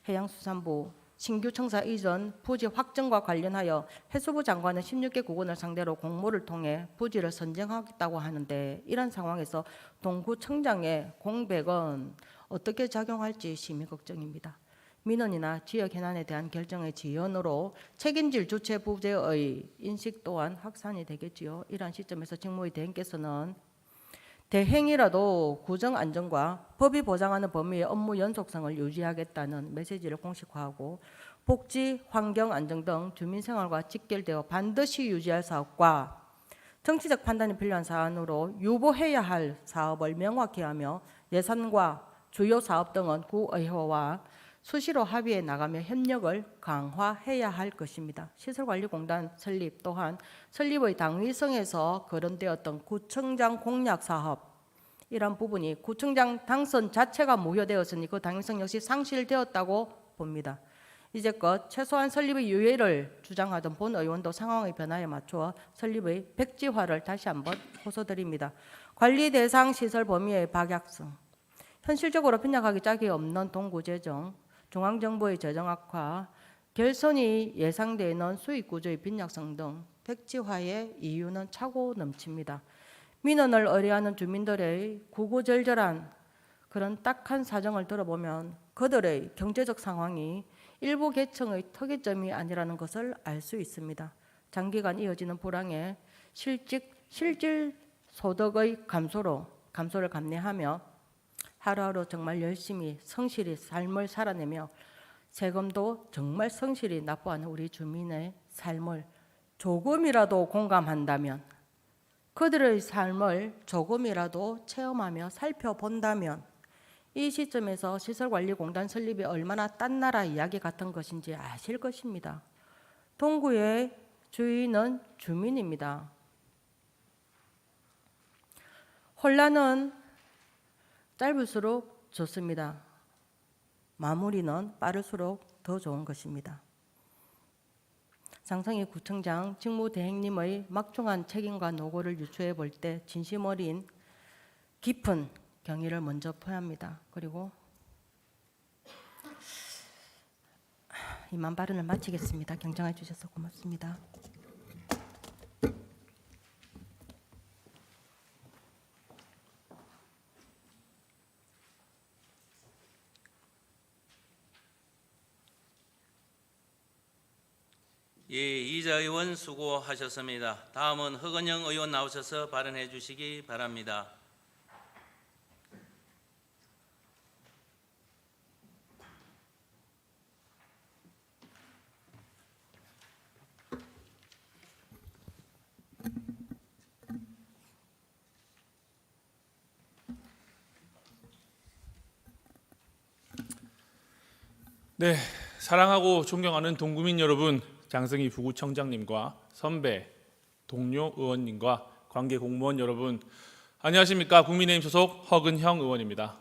해양수산부 신규 청사 이전 부지 확정과 관련하여 해수부 장관은 16개 구군을 상대로 공모를 통해 부지를 선정하겠다고 하는데 이런 상황에서 동구청장의 공백은 어떻게 작용할지 심히 걱정입니다. 민원이나 지역 현안에 대한 결정의 지연으로 책임질 주체 부재의 인식 또한 확산이 되겠지요. 이러한 시점에서 직무의 대행께서는 대행이라도 구정 안정과 법이 보장하는 범위의 업무 연속성을 유지하겠다는 메시지를 공식화하고 복지, 환경 안정 등 주민 생활과 직결되어 반드시 유지할 사업과 정치적 판단이 필요한 사안으로 유보해야 할 사업을 명확히 하며 예산과 주요 사업 등은 구의회와 수시로 합의해 나가며 협력을 강화해야 할 것입니다. 시설관리공단 설립 또한 설립의 당위성에서 거론되었던 구청장 공약 사업 이런 부분이 구청장 당선 자체가 무효되었으니 그 당위성 역시 상실되었다고 봅니다. 이제껏 최소한 설립의 유예를 주장하던 본 의원도 상황의 변화에 맞추어 설립의 백지화를 다시 한번 호소드립니다. 관리 대상 시설 범위의 박약성, 현실적으로 빈약하기 짝이 없는 동구 재정, 중앙정부의 재정 악화, 결손이 예상되는 수익 구조의 빈약성 등 백지화의 이유는 차고 넘칩니다. 민원을 의뢰하는 주민들의 구구절절한 그런 딱한 사정을 들어보면 그들의 경제적 상황이 일부 계층의 특이점이 아니라는 것을 알 수 있습니다. 장기간 이어지는 불황에 실질 소득의 감소를 감내하며 하루하루 정말 열심히 성실히 삶을 살아내며 세금도 정말 성실히 납부하는 우리 주민의 삶을 조금이라도 공감한다면 그들의 삶을 조금이라도 체험하며 살펴본다면 이 시점에서 시설관리공단 설립이 얼마나 딴 나라 이야기 같은 것인지 아실 것입니다. 동구의 주인은 주민입니다. 혼란은 짧을수록 좋습니다. 마무리는 빠를수록 더 좋은 것입니다. 장성희 구청장 직무대행님의 막중한 책임과 노고를 유추해 볼 때 진심 어린 깊은 경의를 먼저 표합니다. 그리고 이만 발언을 마치겠습니다. 경청해 주셔서 고맙습니다. 예, 이자 의원 수고하셨습니다. 다음은 허건영 의원 나오셔서 발언해 주시기 바랍니다. 네, 사랑하고 존경하는 동구민 여러분, 장성희 부구청장님과 선배, 동료 의원님과 관계 공무원 여러분, 안녕하십니까? 국민의힘 소속 허근형 의원입니다.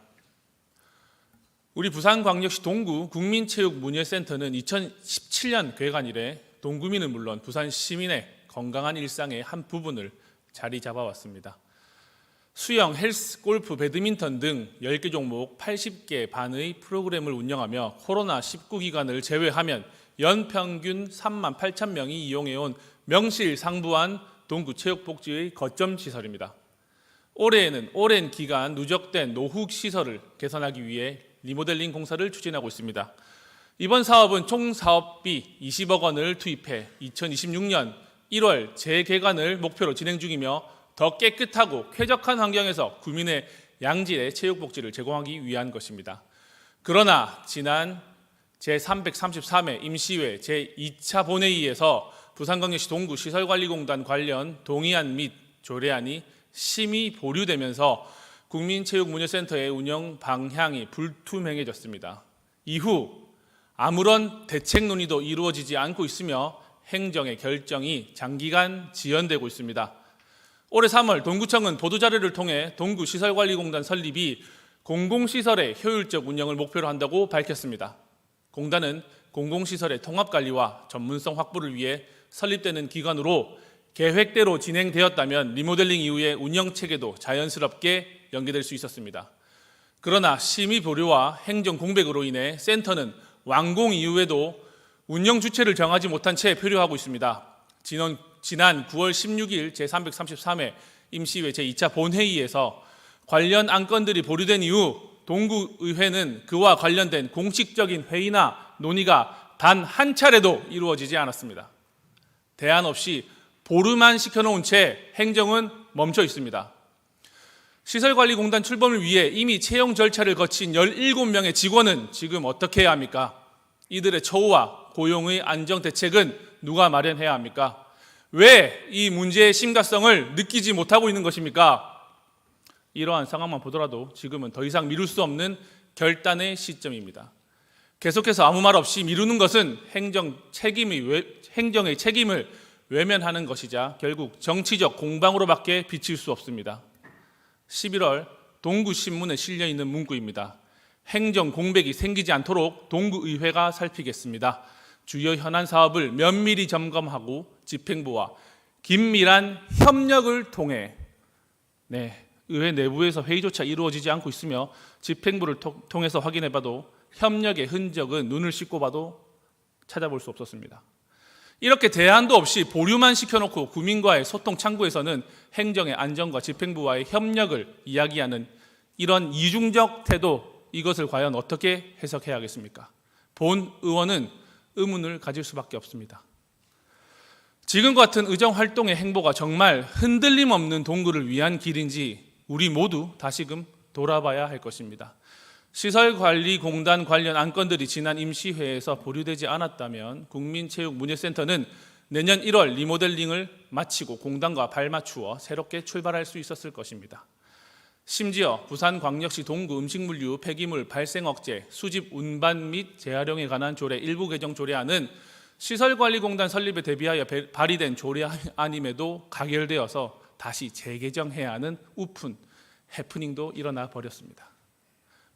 우리 부산광역시 동구 국민체육문예센터는 2017년 개관 이래 동구민은 물론 부산 시민의 건강한 일상의 한 부분을 자리 잡아왔습니다. 수영, 헬스, 골프, 배드민턴 등 10개 종목 80개 반의 프로그램을 운영하며 코로나19 기간을 제외하면 연평균 3만 8천 명이 이용해온 명실상부한 동구 체육복지의 거점 시설입니다. 올해에는 오랜 기간 누적된 노후 시설을 개선하기 위해 리모델링 공사를 추진하고 있습니다. 이번 사업은 총 사업비 20억 원을 투입해 2026년 1월 재개관을 목표로 진행 중이며 더 깨끗하고 쾌적한 환경에서 구민의 양질의 체육복지를 제공하기 위한 것입니다. 그러나 지난 제333회 임시회 제2차 본회의에서 부산광역시 동구시설관리공단 관련 동의안 및 조례안이 심의 보류되면서 국민체육문예센터의 운영 방향이 불투명해졌습니다. 이후 아무런 대책 논의도 이루어지지 않고 있으며 행정의 결정이 장기간 지연되고 있습니다. 올해 3월 동구청은 보도자료를 통해 동구시설관리공단 설립이 공공시설의 효율적 운영을 목표로 한다고 밝혔습니다. 공단은 공공시설의 통합관리와 전문성 확보를 위해 설립되는 기관으로 계획대로 진행되었다면 리모델링 이후의 운영체계도 자연스럽게 연계될 수 있었습니다. 그러나 심의 보류와 행정 공백으로 인해 센터는 완공 이후에도 운영 주체를 정하지 못한 채 표류하고 있습니다. 지난 9월 16일 제333회 임시회 제2차 본회의에서 관련 안건들이 보류된 이후 동구의회는 그와 관련된 공식적인 회의나 논의가 단 한 차례도 이루어지지 않았습니다. 대안 없이 보류만 시켜놓은 채 행정은 멈춰 있습니다. 시설관리공단 출범을 위해 이미 채용 절차를 거친 17명의 직원은 지금 어떻게 해야 합니까? 이들의 처우와 고용의 안정 대책은 누가 마련해야 합니까? 왜 이 문제의 심각성을 느끼지 못하고 있는 것입니까? 이러한 상황만 보더라도 지금은 더 이상 미룰 수 없는 결단의 시점입니다. 계속해서 아무 말 없이 미루는 것은 행정의 책임을 외면하는 것이자 결국 정치적 공방으로밖에 비칠 수 없습니다. 11월 동구신문에 실려있는 문구입니다. 행정 공백이 생기지 않도록 동구의회가 살피겠습니다. 주요 현안 사업을 면밀히 점검하고 집행부와 긴밀한 협력을 통해 의회 내부에서 회의조차 이루어지지 않고 있으며 집행부를 통해서 확인해봐도 협력의 흔적은 눈을 씻고 봐도 찾아볼 수 없었습니다. 이렇게 대안도 없이 보류만 시켜놓고 구민과의 소통 창구에서는 행정의 안정과 집행부와의 협력을 이야기하는 이런 이중적 태도, 이것을 과연 어떻게 해석해야 하겠습니까? 본 의원은 의문을 가질 수밖에 없습니다. 지금과 같은 의정활동의 행보가 정말 흔들림 없는 동구를 위한 길인지 우리 모두 다시금 돌아봐야 할 것입니다. 시설관리공단 관련 안건들이 지난 임시회에서 보류되지 않았다면 국민체육문예센터는 내년 1월 리모델링을 마치고 공단과 발맞추어 새롭게 출발할 수 있었을 것입니다. 심지어 부산광역시 동구 음식물류 폐기물 발생 억제, 수집 운반 및 재활용에 관한 조례 일부 개정 조례안은 시설관리공단 설립에 대비하여 발의된 조례안임에도 가결되어서 다시 재개정해야 하는 우픈, 해프닝도 일어나 버렸습니다.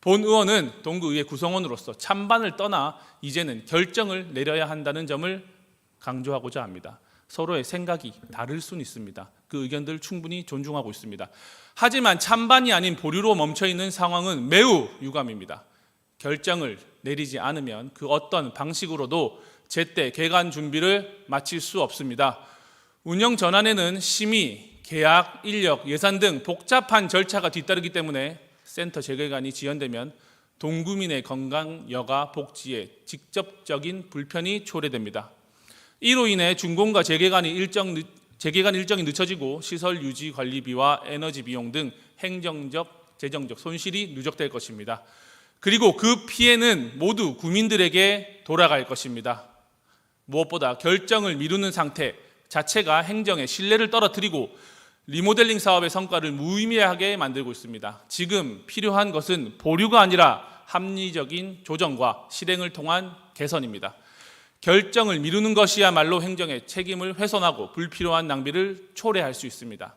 본 의원은 동구의회 구성원으로서 찬반을 떠나 이제는 결정을 내려야 한다는 점을 강조하고자 합니다. 서로의 생각이 다를 수는 있습니다. 그 의견들 충분히 존중하고 있습니다. 하지만 찬반이 아닌 보류로 멈춰있는 상황은 매우 유감입니다. 결정을 내리지 않으면 그 어떤 방식으로도 제때 개관 준비를 마칠 수 없습니다. 운영 전환에는 심의, 계약, 인력, 예산 등 복잡한 절차가 뒤따르기 때문에 센터 재개관이 지연되면 동구민의 건강, 여가, 복지에 직접적인 불편이 초래됩니다. 이로 인해 준공과 재개관 일정이 늦춰지고 시설 유지 관리비와 에너지 비용 등 행정적, 재정적 손실이 누적될 것입니다. 그리고 그 피해는 모두 구민들에게 돌아갈 것입니다. 무엇보다 결정을 미루는 상태 자체가 행정의 신뢰를 떨어뜨리고 리모델링 사업의 성과를 무의미하게 만들고 있습니다. 지금 필요한 것은 보류가 아니라 합리적인 조정과 실행을 통한 개선입니다. 결정을 미루는 것이야말로 행정의 책임을 훼손하고 불필요한 낭비를 초래할 수 있습니다.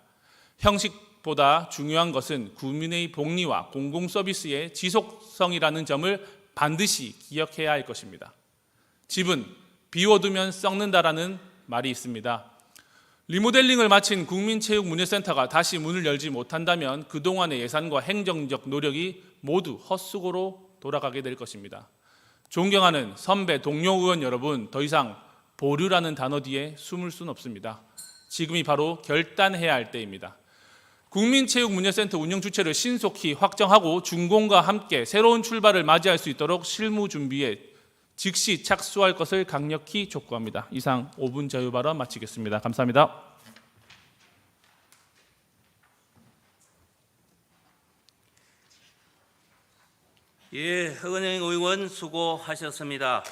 형식보다 중요한 것은 국민의 복리와 공공서비스의 지속성이라는 점을 반드시 기억해야 할 것입니다. 집은 비워두면 썩는다라는 말이 있습니다. 리모델링을 마친 국민체육문예센터가 다시 문을 열지 못한다면 그동안의 예산과 행정적 노력이 모두 헛수고로 돌아가게 될 것입니다. 존경하는 선배 동료 의원 여러분, 더 이상 보류라는 단어 뒤에 숨을 수는 없습니다. 지금이 바로 결단해야 할 때입니다. 국민체육문예센터 운영 주체를 신속히 확정하고 준공과 함께 새로운 출발을 맞이할 수 있도록 실무 준비에 즉시 착수할 것을 강력히 촉구합니다. 이상 5분 자유 발언 마치겠습니다. 감사합니다. 예, 허은영 의원 수고하셨습니다.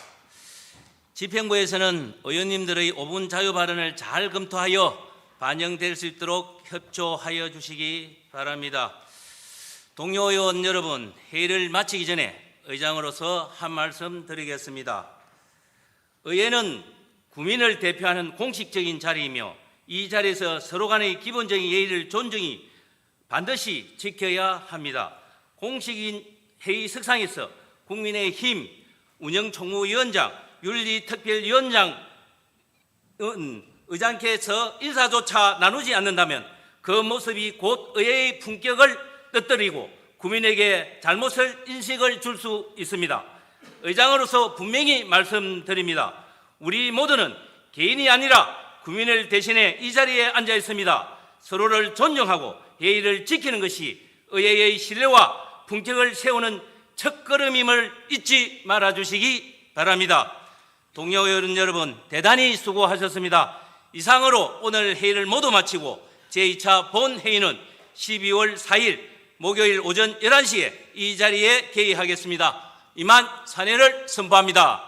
집행부에서는 의원님들의 5분 자유 발언을 잘 검토하여 반영될 수 있도록 협조하여 주시기 바랍니다. 동료 의원 여러분, 회의를 마치기 전에 의장으로서 한 말씀 드리겠습니다. 의회는 국민을 대표하는 공식적인 자리이며 이 자리에서 서로 간의 기본적인 예의를 존중히 반드시 지켜야 합니다. 공식인 회의 석상에서 국민의힘 운영총무위원장, 윤리특별위원장 의장께서 인사조차 나누지 않는다면 그 모습이 곧 의회의 품격을 떨어뜨리고 국민에게 잘못을 인식을 줄 수 있습니다. 의장으로서 분명히 말씀드립니다. 우리 모두는 개인이 아니라 국민을 대신해 이 자리에 앉아 있습니다. 서로를 존중하고 예의를 지키는 것이 의회의 신뢰와 품격을 세우는 첫걸음임을 잊지 말아주시기 바랍니다. 동료 의원 여러분, 대단히 수고하셨습니다. 이상으로 오늘 회의를 모두 마치고 제2차 본회의는 12월 4일 목요일 오전 11시에 이 자리에 개의하겠습니다. 이만 사례를 선포합니다.